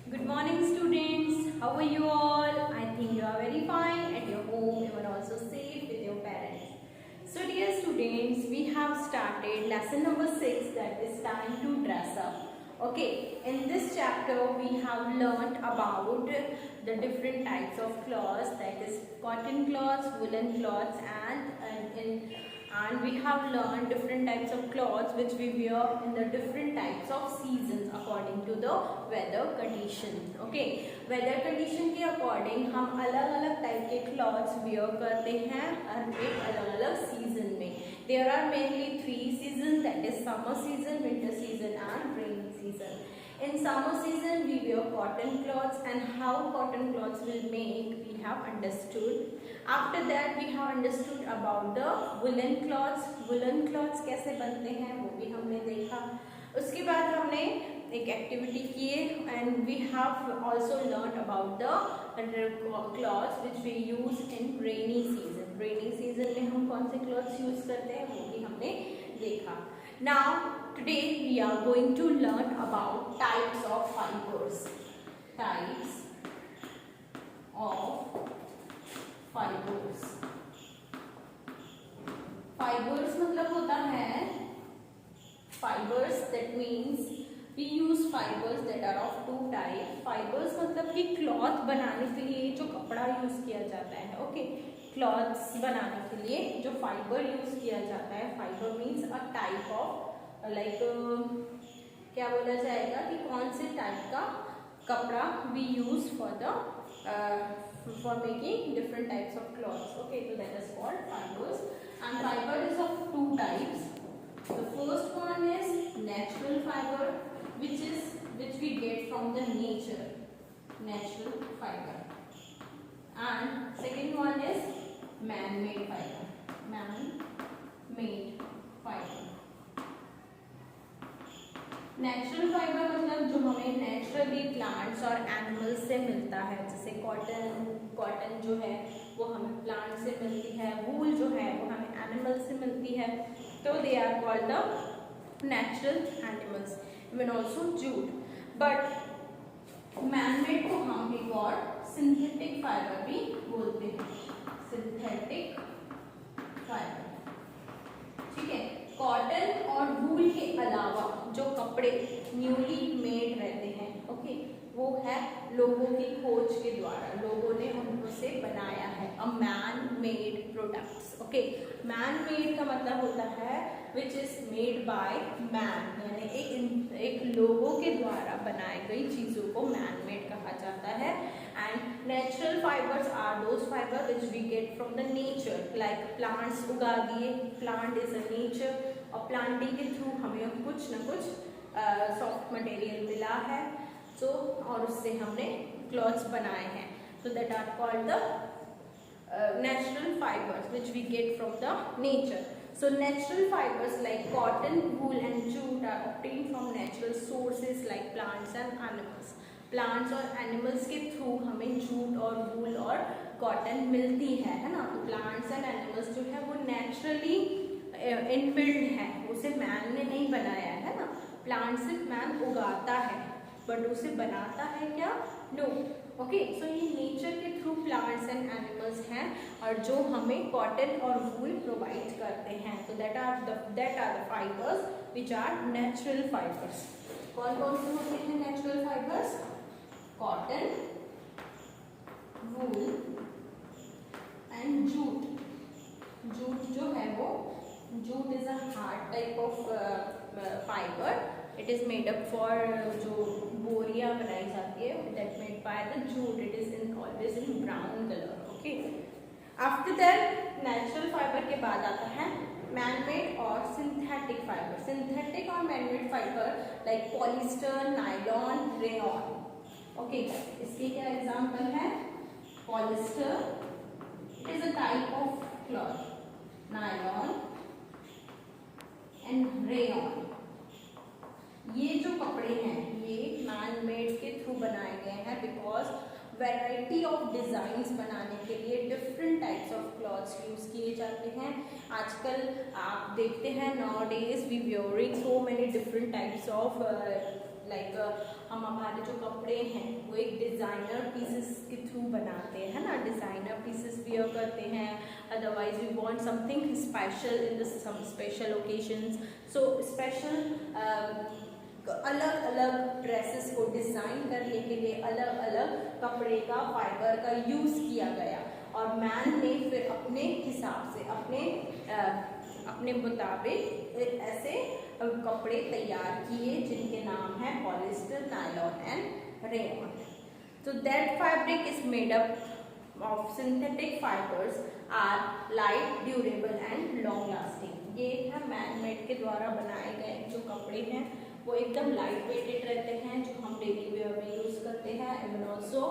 Good morning, students. How are you all? I think you are very fine at your home. You are also safe with your parents. So, dear students, we have started lesson number 6, that is time to dress up. Okay, in this chapter we have learnt about the different types of clothes, that is cotton cloths, woolen cloths, and we have learned different types of clothes which we wear in the different types of seasons according to the weather condition. Okay, weather condition के according हम अलग अलग type के clothes wear करते हैं और एक अलग अलग season में. There are mainly 3 seasons, that is summer season, winter season and rainy season. In summer season we wear cotton cloths, and how cotton cloths will make we have understood. After that we have understood about the woolen cloths. Woolen cloths कैसे बनते हैं वो भी हमने देखा. उसके बाद हमने एक एक्टिविटी किए and we have also learned about the cloths which we use in rainy season. Rainy season में हम कौन से cloths use करते हैं वो भी हमने देखा. Now today we are going to learn about types of fibers. Types of fibers. Fibers मतलब होता है fibers, that means we use fibers that are of 2 type. Fibers मतलब कि cloth बनाने के लिए जो कपड़ा यूज किया जाता है. ओके, cloths बनाने के लिए जो fiber यूज किया जाता है. Fiber means a type of like क्या बोला जाएगा कि कौन से टाइप का कपड़ा we use for the for making different types of clothes. Okay, so that is called fibers, and fiber is of 2 types. The first one is natural fiber, which we get from the nature, natural fiber, and second one is man-made fiber. Man-made fiber. Natural fibre मतलब जो हमें naturally plants और animals से मिलता है, जैसे cotton जो है वो हमें प्लांट से मिलती है, वूल जो है वो हमें एनिमल से मिलती है, तो they are called the natural animals. Even also jute. But manmade को हम एक और सिंथेटिक फाइबर भी बोलते हैं. Synthetic fibre. ठीक है, कॉटन और वूल के अलावा जो कपड़े न्यूली मेड रहते हैं, ओके, वो है लोगों की खोज के द्वारा, लोगों ने उनको से बनाया है. A man made products. Okay, man made का मतलब होता है विच इज मेड बाय मैन, यानी एक लोगों के द्वारा बनाई गई चीजों को मैन मेड कहा जाता है. And natural fibres are those fibre which we get from the nature, like plants उगा दिए, प्लांट इज अ नेचर, और प्लांटिंग के थ्रू हमें कुछ न कुछ सॉफ्ट मटेरियल मिला है, तो और उससे हमने क्लॉथ्स बनाए हैं. तो that are called the natural fibers which we get from the nature. So natural fibers like cotton, wool and jute are obtained from natural sources like plants and animals. Plants और animals के through हमें jute और वूल और cotton मिलती है ना. तो plants and animals जो है वो नेचुरली इनबिल्ड है, उसे मैन ने नहीं बनाया है ना. प्लांट सिर्फ मैन उगाता है, बट उसे बनाता है क्या? नो. ओके, सो ये नेचर के थ्रू प्लांट्स एंड एनिमल्स हैं और जो हमें कॉटन और वूल प्रोवाइड करते हैं. तो that are the fibres which are natural fibres. कौन कौन से होते हैं natural fibres? Cotton, wool and jute. Jute जो है वो, jute is a hard type of fibre. It is made up for जो बोरियां बनाई जाती है, that made by the jute. It is in always in brown colour. Okay, after that natural fibre के बाद आता है मैनमेड और सिंथेटिक फाइबर. सिंथेटिक और manmade fibre like polyester, nylon, rayon. Okay, इसके क्या एग्जाम्पल है? Polyester, it is a type of cloth. Nylon and rayon. ये जो कपड़े हैं ये मैन मेड के थ्रू बनाए गए हैं, बिकॉज वैरायटी ऑफ डिजाइन्स बनाने के लिए different types of clothes use किए जाते हैं. आजकल आप देखते हैं nowadays we wearing so many different types of like हम हमारे जो कपड़े हैं वो एक डिज़ाइनर पीसेस के थ्रू बनाते हैं, है ना, डिज़ाइनर पीसेस वियर करते हैं। Otherwise we want something special in the some special occasions, so special अलग अलग ड्रेसेस को डिज़ाइन करने के लिए अलग अलग कपड़े का, फाइबर का यूज़ किया गया और मैन ने फिर अपने हिसाब से अपने मुताबिक ऐसे कपड़े तैयार किए जिनके नाम है पॉलिस्टर, नायलॉन एंड रेयॉन। तो that fabric is made up of synthetic fibres are light, durable and long lasting. ये है मैन मेड के द्वारा बनाए गए जो कपड़े हैं वो एकदम लाइट वेटेड रहते हैं, जो हम डेली वेयर में यूज़ करते हैं, एंड ऑल्सो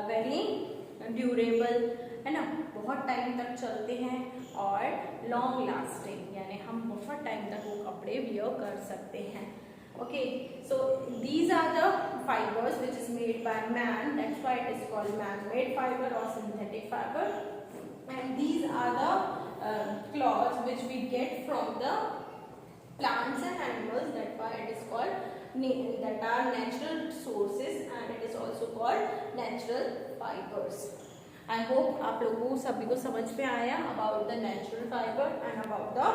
वेरी ड्यूरेबल, है ना, बहुत टाइम तक चलते हैं, और लॉन्ग लास्टिंग यानी हम बहुत टाइम तक वो कपड़े वियर कर सकते हैं। Okay, so these are the fibres which is made by man, that's why it is called man made fibre और synthetic fibre, and these are the clothes which we get from the plants and animals, that's why it is called that are natural sources, and it is also called natural fibers. I hope आप लोगों को सभी को समझ में आया about the natural fiber and about the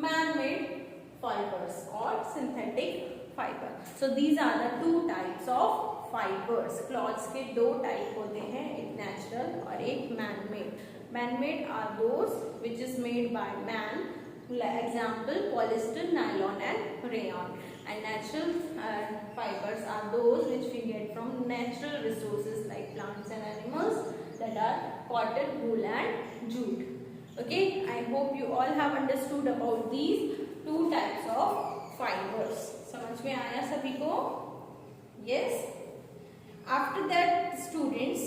man-made fibers or synthetic fiber. So these are the two types of fibers. Cloths के दो type होते हैं, एक natural और एक man-made. Man-made are those which is made by man. Example, polyester, nylon and rayon. And natural fibers are those which we get from natural resources like plants and animals, that are cotton, wool and jute. Okay, I hope you all have understood about these two types of fibers. समझ में आया सभी को? Yes. After that, students,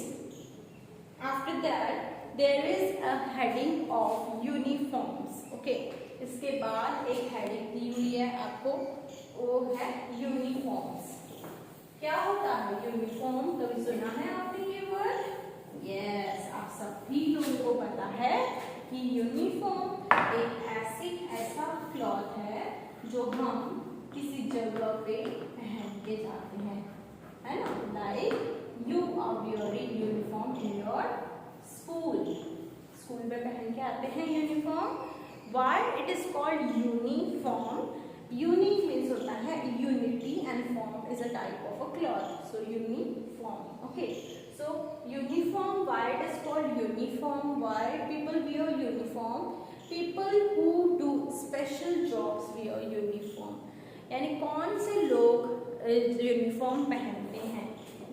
after that there is a heading of uniforms. Okay, इसके बाद एक heading दी हुई है आपको, वो है यूनिफॉर्म्स। क्या होता है यूनिफॉर्म? कभी सुना है आपने ये वर्ड? यस, आप सभी लोगों को पता है कि यूनिफॉर्म एक ऐसा क्लॉथ है जो हम किसी जगह पे पहन के जाते हैं, है ना, like you are wearing uniform in your school पे पहन के आते हैं uniform. Why it is called uniform? Uni means होता है unity and form is a type of a cloth. So uniform. Okay. So uniform. Why it is called uniform? Why people wear uniform? People who do special jobs wear uniform. यानी कौन से लोग uniform पहनते हैं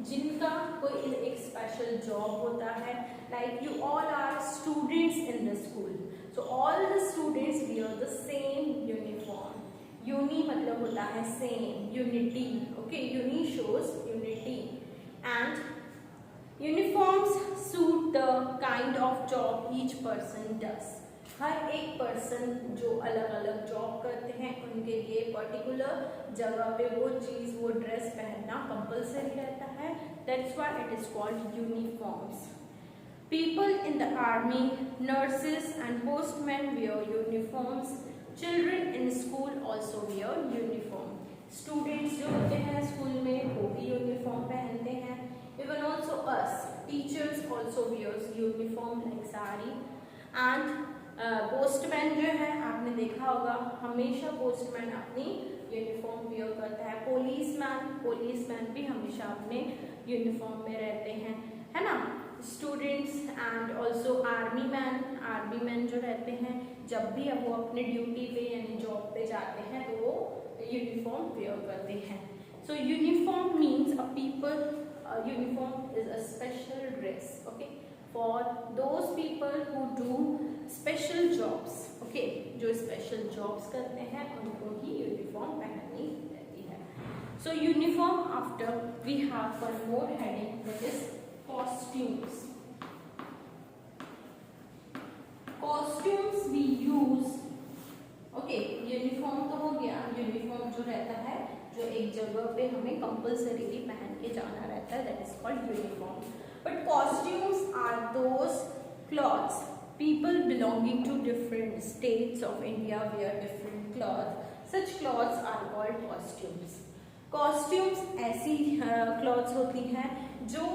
जिनका कोई एक special job होता है, like you all are students in the school. So all the students wear the same uniform. Uni मतलब होता है same, unity. Okay, uni shows unity, and uniforms suit the kind of job each person does. हर एक person जो अलग अलग job करते हैं उनके लिए पर्टिकुलर जगह पे वो चीज़, वो ड्रेस पहनना कंपल्सरी रहता है. That's why it is called uniforms. People in the army, nurses and postmen wear uniforms. Children in school also wear uniform. Students जो होते हैं स्कूल में वो भी यूनिफॉर्म पहनते हैं. Even also us, teachers also wears uniform like sari. And postman जो है आपने देखा होगा हमेशा पोस्टमैन अपनी यूनिफॉर्म वेयर करता है. पुलिसमैन भी हमेशा अपने यूनिफॉर्म में रहते हैं, है ना. Students and also army man जो रहते हैं जब भी अब वो अपने ड्यूटी पे यानी जॉब पे जाते हैं तो वो यूनिफॉर्म वेयर करते हैं. So uniform means uniform is a special dress, okay, for those people who do special jobs. Okay, जो स्पेशल जॉब्स करते हैं उनको ही यूनिफॉर्म पहननी रहती है. So uniform after we have one more heading that is costumes. Costumes we use. Okay, uniform तो हो गया. यूनिफॉर्म जो रहता है जो एक जगह पे हमें कंपल्सरीली पहन के जाना रहता है, that is called uniform. But costumes are those clothes people belonging to different states of India wear different clothes. Such clothes are called costumes. Costumes ऐसी क्लॉथ्स होती हैं जो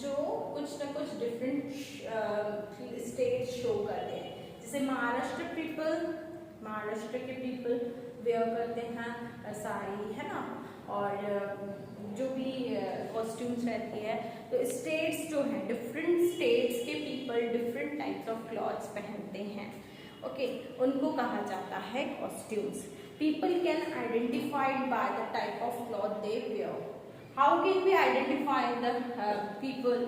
जो कुछ ना कुछ डिफरेंट स्टेट शो करते हैं। जैसे महाराष्ट्र के पीपल वेयर करते हैं साड़ी, है ना, और जो भी कॉस्ट्यूम्स रहती है, तो स्टेट्स जो हैं, डिफरेंट स्टेट्स के people different types of clothes पहनते हैं। ओके, उनको कहा जाता है costumes. People can identify by the type of cloth they wear. How can we identify the people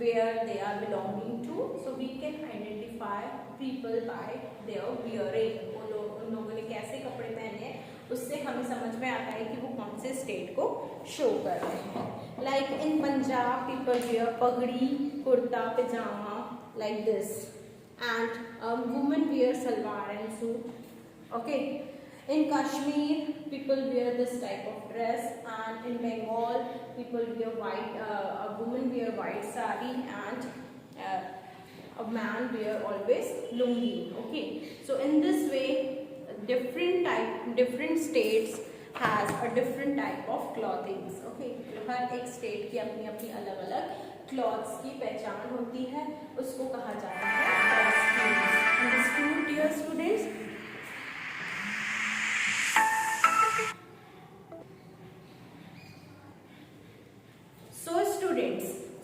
where they are belonging to? So we can identify people by their wearing. उन लोगों ने कैसे कपड़े पहने हैं, उससे हमें समझ में आता है कि वो कौन से स्टेट को शो कर रहे हैं। Like in Punjab, people wear पगड़ी, कुर्ता, पजामा, like this, and women wear salwar and suit. Okay. In Kashmir, people wear this type of dress, and in Bengal, people wear white. A woman wear white sari, and a man wear always lungi. Okay, so in this way, different states has a different type of clothing. Okay, हर एक state की अपनी अपनी अलग अलग clothes की पहचान होती है, उसको कहा जाता है costumes. Understood, dear students?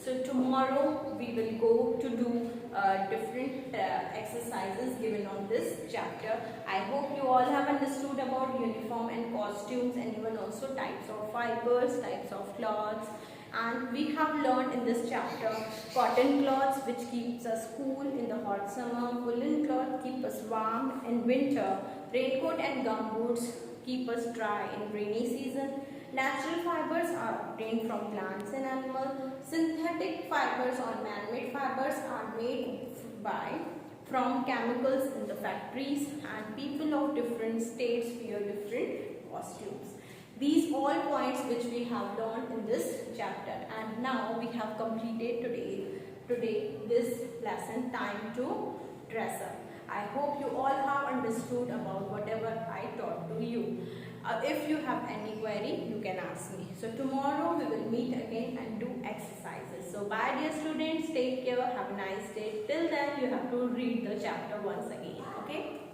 So tomorrow we will go to do different exercises given on this chapter. I hope you all have understood about uniform and costumes, and even also types of fibers, types of cloths. And we have learned in this chapter cotton cloths, which keeps us cool in the hot summer, woolen cloth keep us warm in winter, raincoat and gumboots keep us dry in rainy season. Natural fibers are obtained from plants and animals. Synthetic fibers or man-made fibers are made from chemicals in the factories, and people of different states wear different costumes. These all points which we have learned in this chapter, and now we have completed today this lesson, time to dress up. I hope you all have understood about whatever I taught to you. If you have any query, you can ask me. So tomorrow we will meet again and do exercises. So bye dear students, take care, have a nice day. Till then you have to read the chapter once again. Okay.